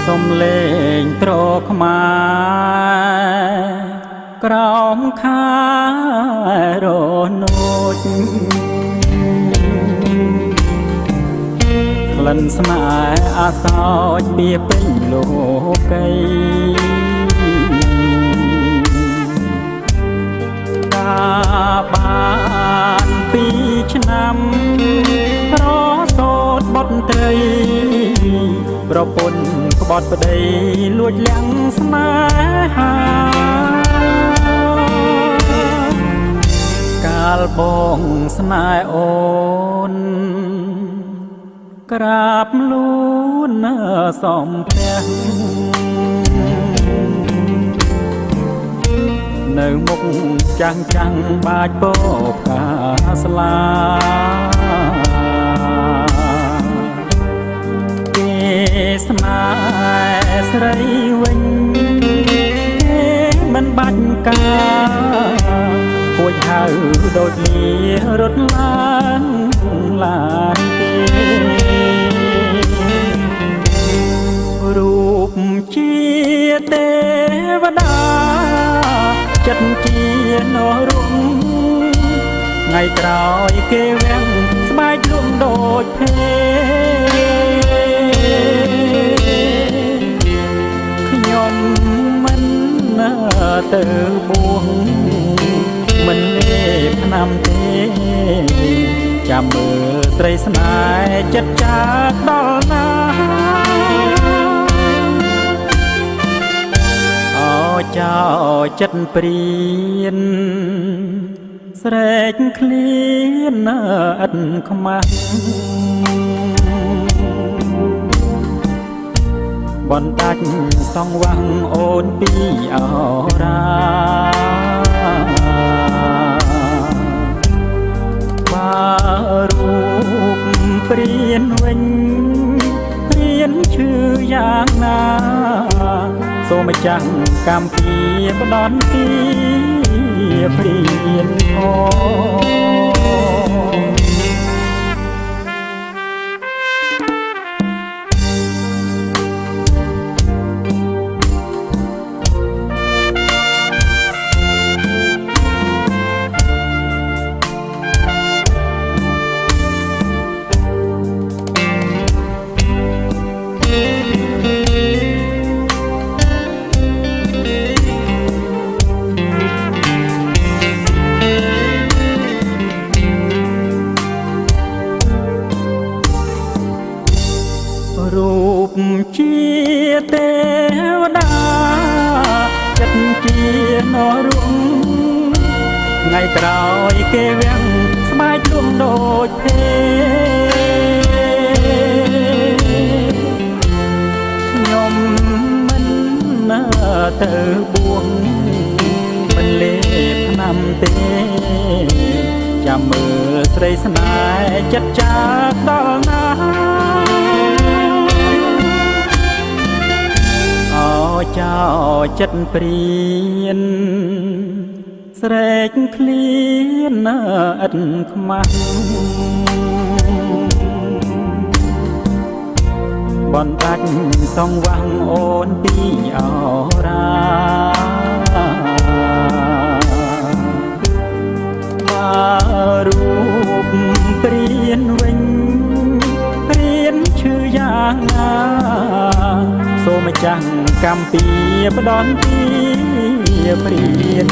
សុំលេងត្រខ្មែរក្រោមខែរនោចក្លិនស្នេហ៍អាសោចបៀពេញលោកីកាបាន2 ឆ្នាំរសូតបុត្រីប្រពន្ធក្បត់ប្តីលួចលាក់ស្នេហាកាលបងស្នេហ៍អូនក្រាបលូនសំផ្ទះនៅមុខចាំងបាច់បបកាស្លាគេស្នេហ៍ស្រីវិញគេមិនបាច់ការពួយហៅដូចលារត់ឡើងឡានគេរូបជាទេវតាចិត្តជានរុងថ្ងៃក្រោយគេវាំងស្បែកលំដូចភេខ្ញុំមិនទៅបួងមិនលេបថ្នាំទេចាំមើលស្រីស្នេហ៍ចិត្តចាស់ដល់ណាចោចិត្តព្រៀនស្រែកឃ្លានឥតខ្មាស់បន្តាច់សងវាំងអូនពីអរាបើរូបព្រៀនវិញព្រៀនឈឺយ៉ាងណាសូមម្ចាស់កម្មពីផ្ដន់ទីព្រៀនរូបជាទេវតាចិត្តជានរុងថ្ងៃក្រោយគេវាំងស្បែកលំដូចភេខ្ញុំមិនទៅបួងមិនលេបថ្នាំទេចាំមើលស្រីស្នេហ៍ចិត្តចាស់ដល់ណាចោចិត្តព្រៀនស្រែកឃ្លានឥតខ្មាស់បន្តាច់សងវាំងអូនពីអរាបើរូបព្រៀនវិញព្រៀនឈឺយ៉ាងណាសូមម្ចាស់កម្មពីផ្ដន់ទីព្រៀន